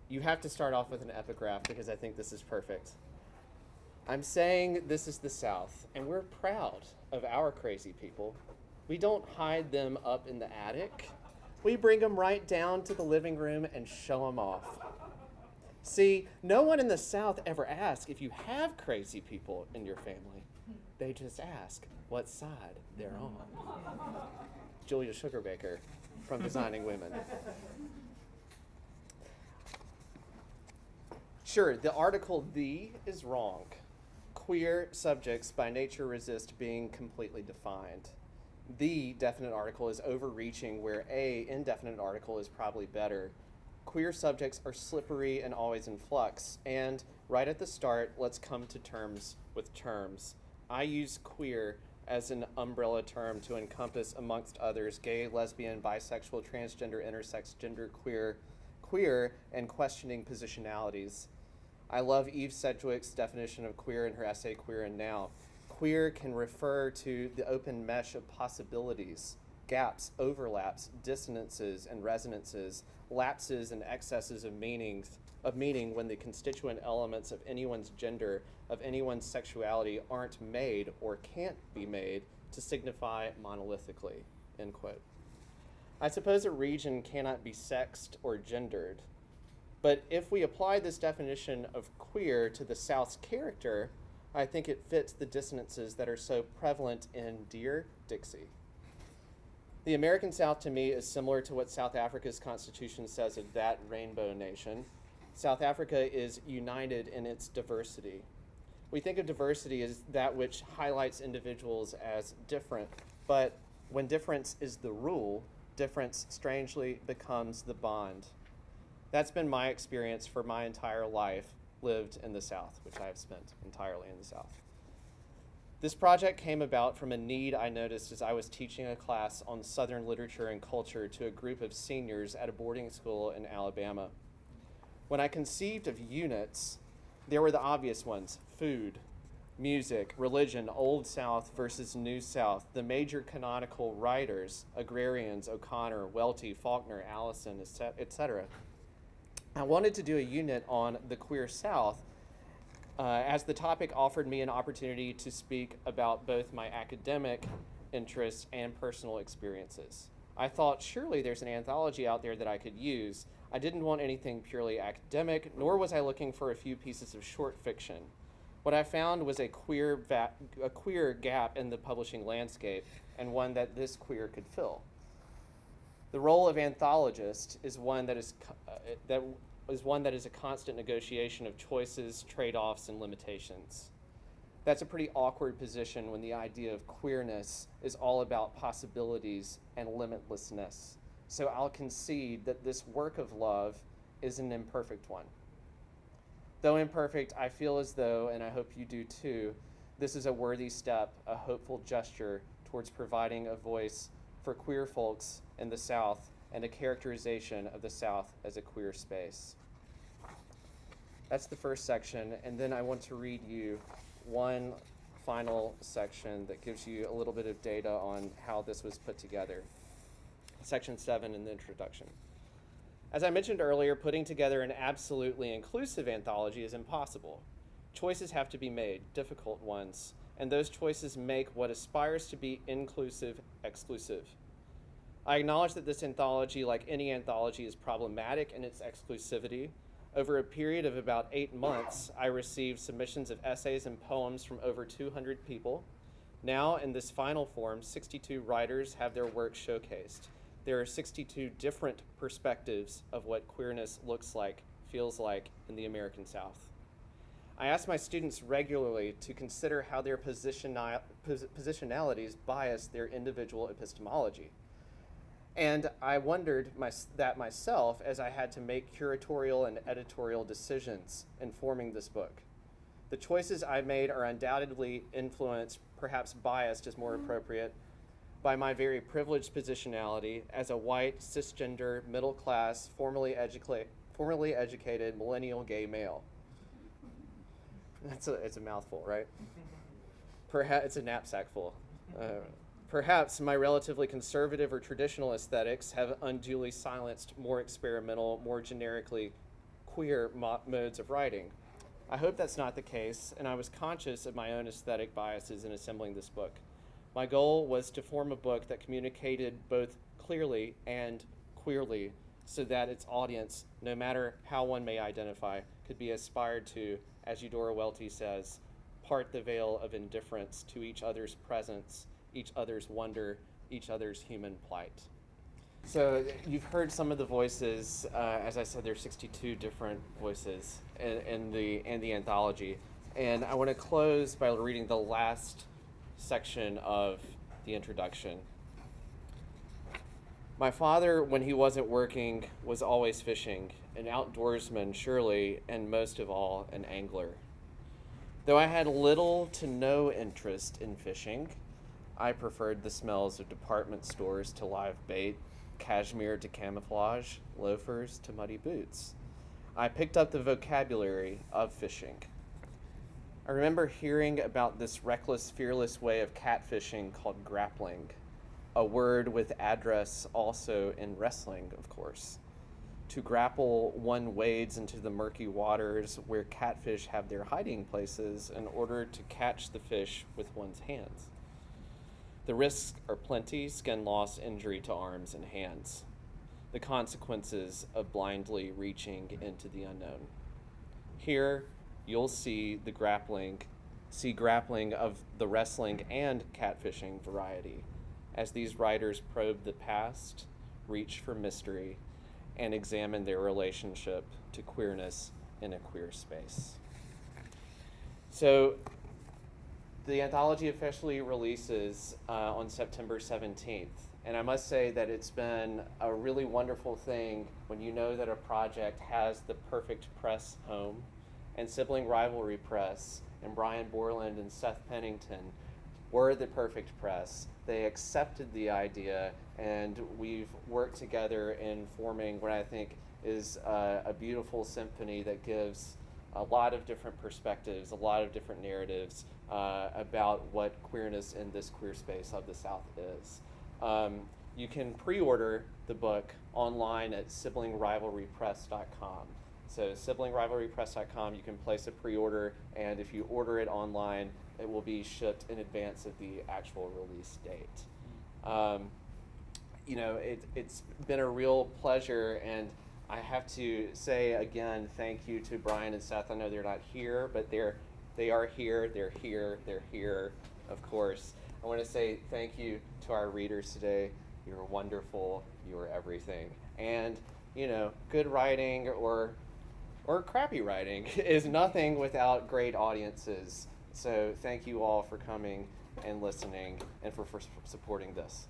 You have to start off with an epigraph because I think this is perfect. I'm saying this is the South, and we're proud of our crazy people. We don't hide them up in the attic. We bring them right down to the living room and show them off. See, no one in the South ever asks if you have crazy people in your family. They just ask what side they're on. Julia Sugarbaker from Designing Women. Sure, the article "the" is wrong. Queer subjects by nature resist being completely defined. The definite article is overreaching where a indefinite article is probably better. Queer subjects are slippery and always in flux. And right at the start, let's come to terms with terms. I use queer as an umbrella term to encompass, amongst others, gay, lesbian, bisexual, transgender, intersex, genderqueer, queer, and questioning positionalities. I love Eve Sedgwick's definition of queer in her essay, Queer and Now. Queer can refer to the open mesh of possibilities, gaps, overlaps, dissonances, and resonances, lapses and excesses of meaning when the constituent elements of anyone's gender, of anyone's sexuality aren't made or can't be made to signify monolithically, end quote. I suppose a region cannot be sexed or gendered, but if we apply this definition of queer to the South's character, I think it fits the dissonances that are so prevalent in Dear Dixie. The American South to me is similar to what South Africa's constitution says of that rainbow nation. South Africa is united in its diversity. We think of diversity as that which highlights individuals as different, but when difference is the rule, difference strangely becomes the bond. That's been my experience for my entire life lived in the South, which I have spent entirely in the South. This project came about from a need I noticed as I was teaching a class on Southern literature and culture to a group of seniors at a boarding school in Alabama. When I conceived of units, there were the obvious ones: food, music, religion, Old South versus New South, the major canonical writers, agrarians, O'Connor, Welty, Faulkner, Allison, etc. I wanted to do a unit on the queer South as the topic offered me an opportunity to speak about both my academic interests and personal experiences. I thought surely there's an anthology out there that I could use. I didn't want anything purely academic, nor was I looking for a few pieces of short fiction. What I found was a queer gap in the publishing landscape, and one that this queer could fill. The role of anthologist is one that is a constant negotiation of choices, trade-offs, and limitations. That's a pretty awkward position when the idea of queerness is all about possibilities and limitlessness. So I'll concede that this work of love is an imperfect one. Though imperfect, I feel as though, and I hope you do too, this is a worthy step, a hopeful gesture towards providing a voice for queer folks in the South and a characterization of the South as a queer space. That's the first section, and then I want to read you one final section that gives you a little bit of data on how this was put together. Section 7 in the introduction. As I mentioned earlier, putting together an absolutely inclusive anthology is impossible. Choices have to be made, difficult ones, and those choices make what aspires to be inclusive exclusive. I acknowledge that this anthology, like any anthology, is problematic in its exclusivity. Over a period of about 8 months, I received submissions of essays and poems from over 200 people. Now, in this final form, 62 writers have their work showcased. There are 62 different perspectives of what queerness looks like, feels like in the American South. I ask my students regularly to consider how their positionalities bias their individual epistemology. And I wondered that myself as I had to make curatorial and editorial decisions in forming this book. The choices I made are undoubtedly influenced, perhaps biased is more appropriate, by my very privileged positionality as a white, cisgender, middle-class, formally educated, millennial gay male. It's a mouthful, right? Perhaps it's a knapsack full. Perhaps my relatively conservative or traditional aesthetics have unduly silenced more experimental, more generically queer modes of writing. I hope that's not the case, and I was conscious of my own aesthetic biases in assembling this book. My goal was to form a book that communicated both clearly and queerly so that its audience, no matter how one may identify, could be aspired to, as Eudora Welty says, part the veil of indifference to each other's presence, each other's wonder, each other's human plight. So you've heard some of the voices. As I said, there's 62 different voices in the anthology. And I want to close by reading the last section of the introduction. My father, when he wasn't working, was always fishing, an outdoorsman surely, and most of all, an angler. Though I had little to no interest in fishing, I preferred the smells of department stores to live bait, cashmere to camouflage, loafers to muddy boots. I picked up the vocabulary of fishing. I remember hearing about this reckless, fearless way of catfishing called grappling, a word with address also in wrestling, of course. To grapple, one wades into the murky waters where catfish have their hiding places in order to catch the fish with one's hands. The risks are plenty: skin loss, injury to arms and hands. The consequences of blindly reaching into the unknown. Here, you'll see grappling of the wrestling and catfishing variety, as these writers probe the past, reach for mystery, and examine their relationship to queerness in a queer space. So, the anthology officially releases on September 17th. And I must say that it's been a really wonderful thing when you know that a project has the perfect press home. And Sibling Rivalry Press and Brian Borland and Seth Pennington were the perfect press. They accepted the idea, and we've worked together in forming what I think is a beautiful symphony that gives a lot of different perspectives, a lot of different narratives about what queerness in this queer space of the South is. You can pre-order the book online at siblingrivalrypress.com. So siblingrivalrypress.com, you can place a pre-order, and if you order it online, it will be shipped in advance of the actual release date. It's been a real pleasure, and I have to say again, thank you to Brian and Seth. I know they're not here, but they are here, they're here, of course. I want to say thank you to our readers today. You're wonderful, you're everything. And, good writing or crappy writing is nothing without great audiences. So thank you all for coming and listening and for supporting this.